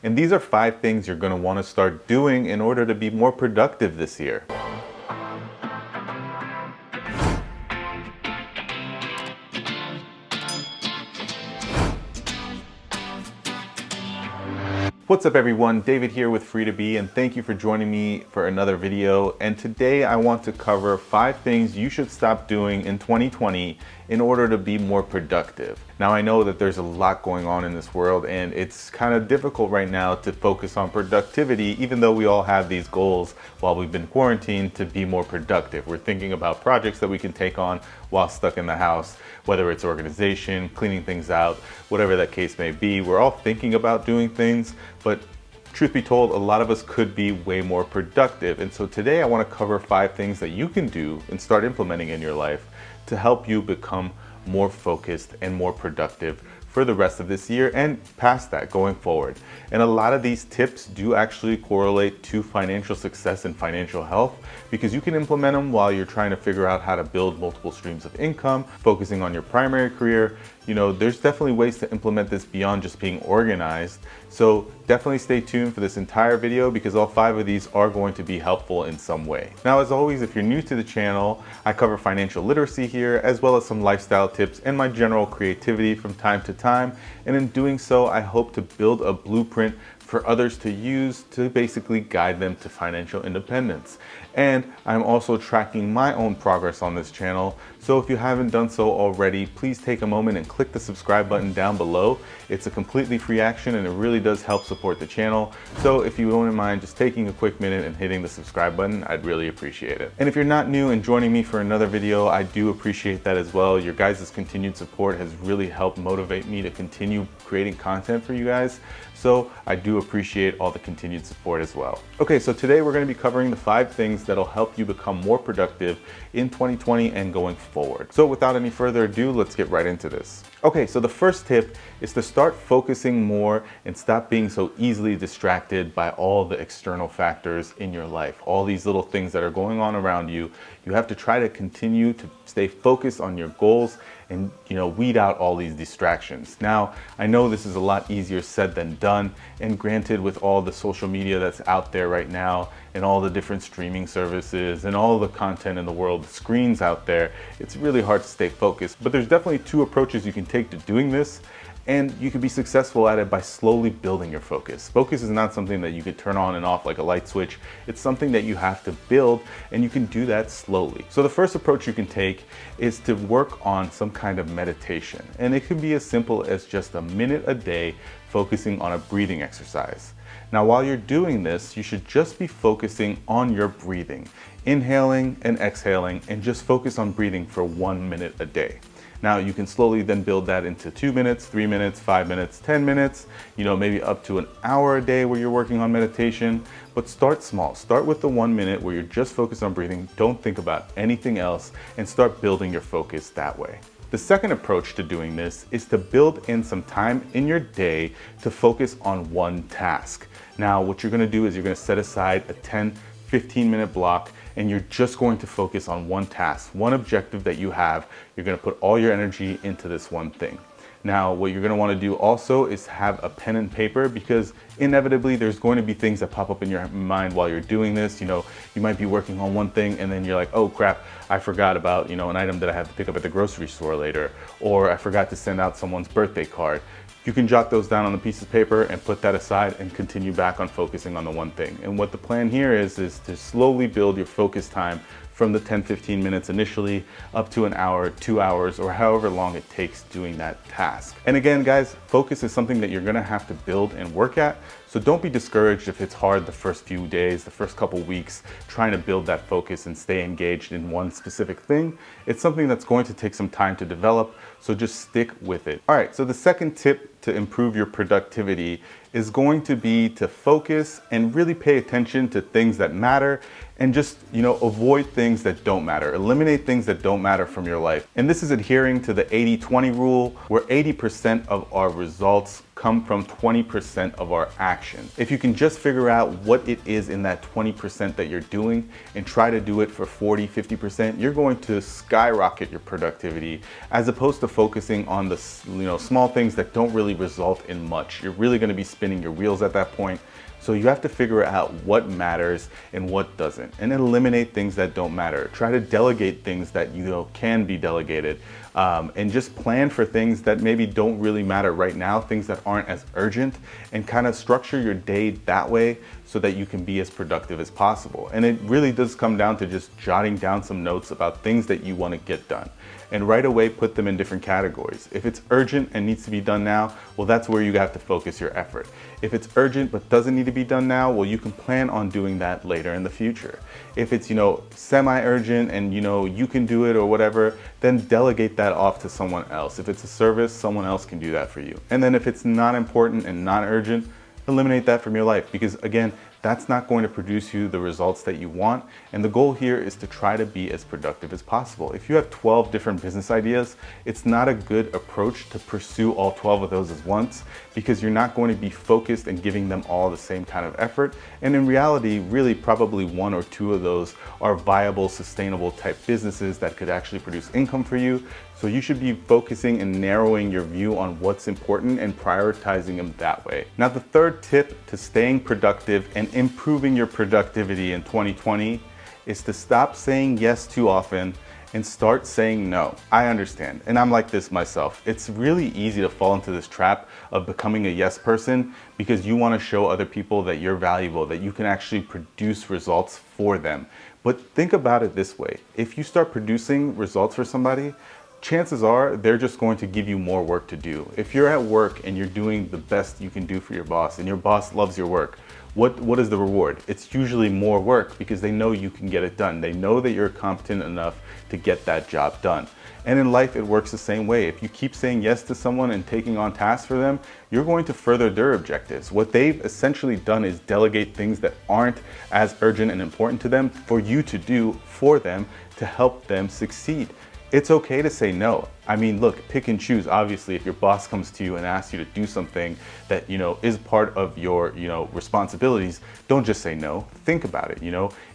And these are 5 things you're going to want to start doing in order to be more productive this year. What's up everyone, David here with Free2Be, and thank you for joining me for another video. And today I want to cover 5 things you should stop doing in 2020 in order to be more productive. Now I know that there's a lot going on in this world and it's kind of difficult right now to focus on productivity, even though we all have these goals while we've been quarantined to be more productive. We're thinking about projects that we can take on while stuck in the house, whether it's organization, cleaning things out, whatever that case may be. We're all thinking about doing things, but truth be told, a lot of us could be way more productive. And so today I want to cover 5 things that you can do and start implementing in your life to help you become more focused and more productive for the rest of this year and past that going forward. And a lot of these tips do actually correlate to financial success and financial health, because you can implement them while you're trying to figure out how to build multiple streams of income, focusing on your primary career. You know, there's definitely ways to implement this beyond just being organized. So definitely stay tuned for this entire video because all 5 of these are going to be helpful in some way. Now, as always, if you're new to the channel, I cover financial literacy here, as well as some lifestyle tips and my general creativity from time to time. And in doing so, I hope to build a blueprint for others to use to basically guide them to financial independence. And I'm also tracking my own progress on this channel. So if you haven't done so already, please take a moment and click the subscribe button down below. It's a completely free action and it really does help support the channel. So if you wouldn't mind just taking a quick minute and hitting the subscribe button, I'd really appreciate it. And if you're not new and joining me for another video, I do appreciate that as well. Your guys' continued support has really helped motivate me to continue creating content for you guys. So I do appreciate all the continued support as well. Okay, so today we're going to be covering the 5 things that'll help you become more productive in 2020 and going forward. So without any further ado, let's get right into this. Okay, so the first tip is to start focusing more and stop being so easily distracted by all the external factors in your life. All these little things that are going on around you. You have to try to continue to stay focused on your goals and, you know, weed out all these distractions. Now, I know this is a lot easier said than done, and granted, with all the social media that's out there right now and all the different streaming services and all the content in the world, the screens out there, it's really hard to stay focused. But there's definitely 2 approaches you can take to doing this, and you can be successful at it by slowly building your focus. Focus is not something that you could turn on and off like a light switch. It's something that you have to build, and you can do that slowly. So the first approach you can take is to work on some kind of meditation. And it can be as simple as just a minute a day focusing on a breathing exercise. Now, while you're doing this, you should just be focusing on your breathing, inhaling and exhaling, and just focus on breathing for 1 minute a day. Now you can slowly then build that into 2 minutes, 3 minutes, 5 minutes, 10 minutes, you know, maybe up to an hour a day where you're working on meditation. But start small. Start with the 1 minute where you're just focused on breathing. Don't think about anything else, and start building your focus that way. The second approach to doing this is to build in some time in your day to focus on one task. Now, what you're going to do is you're going to set aside a 10-15-minute block, and you're just going to focus on one task, one objective that you have. You're going to put all your energy into this one thing. Now, what you're going to want to do also is have a pen and paper, because inevitably there's going to be things that pop up in your mind while you're doing this. You know, you might be working on one thing and then you're like, oh crap, I forgot about, you know, an item that I have to pick up at the grocery store later, or I forgot to send out someone's birthday card. You can jot those down on a piece of paper and put that aside and continue back on focusing on the one thing. And what the plan here is to slowly build your focus time from the 10-15 minutes initially up to an hour, 2 hours, or however long it takes doing that task. And again, guys, focus is something that you're gonna have to build and work at. So don't be discouraged if it's hard the first few days, the first couple weeks, trying to build that focus and stay engaged in one specific thing. It's something that's going to take some time to develop, so just stick with it. All right, so the second tip to improve your productivity is going to be to focus and really pay attention to things that matter, and just, you know, avoid things that don't matter. Eliminate things that don't matter from your life. And this is adhering to the 80-20 rule, where 80% of our results come from 20% of our actions. If you can just figure out what it is in that 20% that you're doing and try to do it for 40, 50%, you're going to skyrocket your productivity, as opposed to focusing on the small things that don't really result in much. You're really going to be spinning your wheels at that point. So you have to figure out what matters and what doesn't, and eliminate things that don't matter. Try to delegate things that can be delegated, and just plan for things that maybe don't really matter right now, things that aren't as urgent, and kind of structure your day that way so that you can be as productive as possible. And it really does come down to just jotting down some notes about things that you want to get done, and right away put them in different categories. If it's urgent and needs to be done now, well, that's where you have to focus your effort. If it's urgent but doesn't need to be done now, well, you can plan on doing that later in the future. If it's semi-urgent and you can do it or whatever, then delegate that off to someone else. If it's a service, someone else can do that for you. And then if it's not important and not urgent, eliminate that from your life, because again, that's not going to produce you the results that you want. And the goal here is to try to be as productive as possible. If you have 12 different business ideas, it's not a good approach to pursue all 12 of those at once, because you're not going to be focused and giving them all the same kind of effort. And in reality, really probably one or two of those are viable, sustainable type businesses that could actually produce income for you. So you should be focusing and narrowing your view on what's important and prioritizing them that way. Now, the third tip to staying productive and improving your productivity in 2020 is to stop saying yes too often and start saying no. I understand, and I'm like this myself. It's really easy to fall into this trap of becoming a yes person because you want to show other people that you're valuable, that you can actually produce results for them. But think about it this way. If you start producing results for somebody, chances are they're just going to give you more work to do. If you're at work and you're doing the best you can do for your boss and your boss loves your work, what is the reward? It's usually more work, because they know you can get it done. They know that you're competent enough to get that job done. And in life, it works the same way. If you keep saying yes to someone and taking on tasks for them, you're going to further their objectives. What they've essentially done is delegate things that aren't as urgent and important to them for you to do for them to help them succeed. It's okay to say no. I mean, look, pick and choose. Obviously, if your boss comes to you and asks you to do something that, is part of your, responsibilities, don't just say no. Think about it,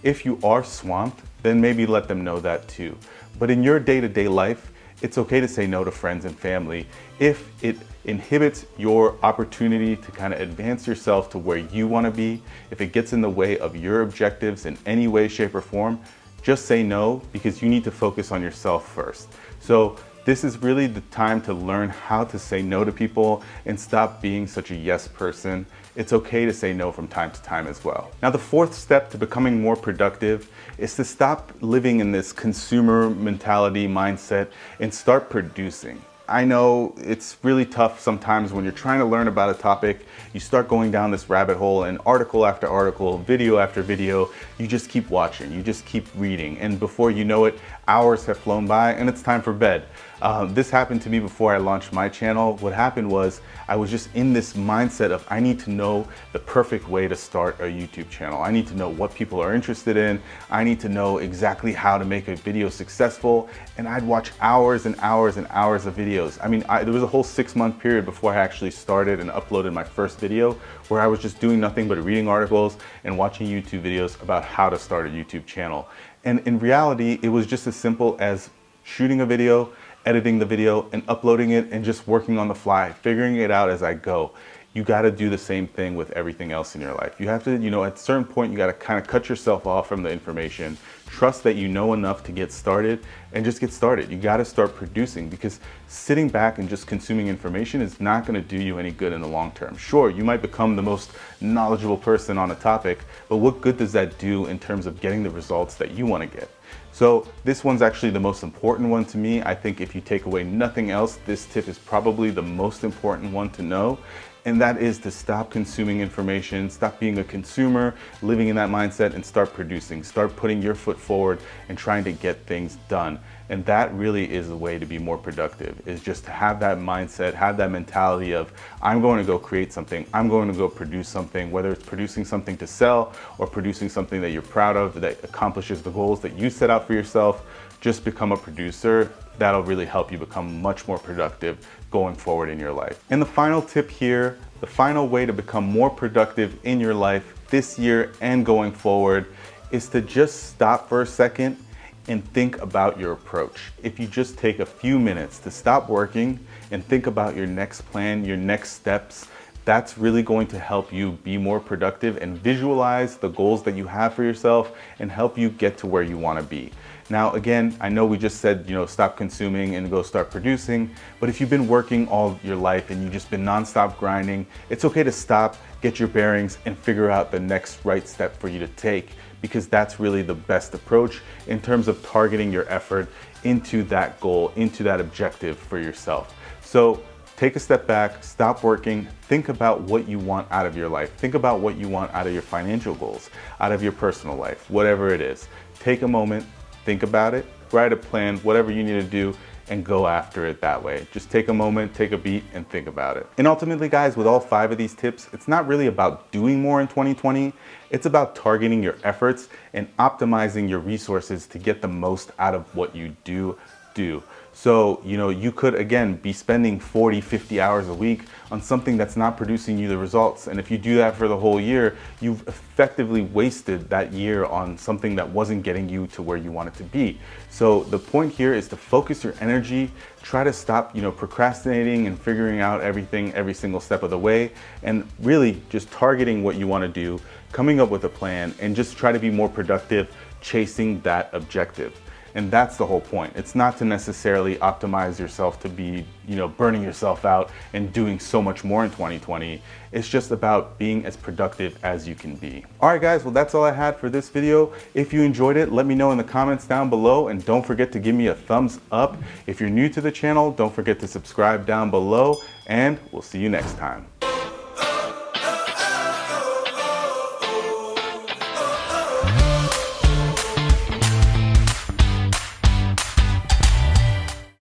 If you are swamped, then maybe let them know that too. But in your day-to-day life, it's okay to say no to friends and family if it inhibits your opportunity to kind of advance yourself to where you want to be. If it gets in the way of your objectives in any way, shape, or form, just say no, because you need to focus on yourself first. So this is really the time to learn how to say no to people and stop being such a yes person. It's okay to say no from time to time as well. Now, the fourth step to becoming more productive is to stop living in this consumer mentality mindset and start producing. I know it's really tough sometimes when you're trying to learn about a topic. You start going down this rabbit hole, and article after article, video after video, you just keep watching, you just keep reading, and before you know it, hours have flown by and it's time for bed. This happened to me before I launched my channel. What happened was I was just in this mindset of I need to know the perfect way to start a YouTube channel. I need to know what people are interested in. I need to know exactly how to make a video successful. And I'd watch hours and hours and hours of videos. I mean, there was a whole 6-month period before I actually started and uploaded my first video where I was just doing nothing but reading articles and watching YouTube videos about how to start a YouTube channel. And in reality, it was just as simple as shooting a video, editing the video, and uploading it, and just working on the fly, figuring it out as I go. You got to do the same thing with everything else in your life. You have to, at a certain point, you got to kind of cut yourself off from the information, trust that you know enough to get started, and just get started. You got to start producing, because sitting back and just consuming information is not going to do you any good in the long term. Sure, you might become the most knowledgeable person on a topic, but what good does that do in terms of getting the results that you want to get? So this one's actually the most important one to me. I think if you take away nothing else, this tip is probably the most important one to know. And that is to stop consuming information, stop being a consumer, living in that mindset, and start producing. Start putting your foot forward and trying to get things done. And that really is the way to be more productive, is just to have that mindset, have that mentality of, I'm going to go create something, I'm going to go produce something, whether it's producing something to sell or producing something that you're proud of, that accomplishes the goals that you set out for yourself. Just become a producer. That'll really help you become much more productive going forward in your life. And the final tip here the final way to become more productive in your life this year and going forward is to just stop for a second and think about your approach. If you just take a few minutes to stop working and think about your next plan, your next steps, that's really going to help you be more productive and visualize the goals that you have for yourself and help you get to where you want to be. Now, again, I know we just said, stop consuming and go start producing, but if you've been working all your life and you've just been nonstop grinding, it's okay to stop, get your bearings, and figure out the next right step for you to take, because that's really the best approach in terms of targeting your effort into that goal, into that objective for yourself. So take a step back, stop working, think about what you want out of your life. Think about what you want out of your financial goals, out of your personal life, whatever it is. Take a moment, think about it, write a plan, whatever you need to do, and go after it that way. Just take a moment, take a beat, and think about it. And ultimately, guys, with all 5 of these tips, it's not really about doing more in 2020. It's about targeting your efforts and optimizing your resources to get the most out of what you do. So, you could, again, be spending 40, 50 hours a week on something that's not producing you the results. And if you do that for the whole year, you've effectively wasted that year on something that wasn't getting you to where you want it to be. So the point here is to focus your energy, try to stop, procrastinating and figuring out everything every single step of the way, and really just targeting what you want to do, coming up with a plan, and just try to be more productive chasing that objective. And that's the whole point. It's not to necessarily optimize yourself to be, burning yourself out and doing so much more in 2020. It's just about being as productive as you can be. All right, guys, well, that's all I had for this video. If you enjoyed it, let me know in the comments down below, and don't forget to give me a thumbs up. If you're new to the channel, don't forget to subscribe down below, and we'll see you next time.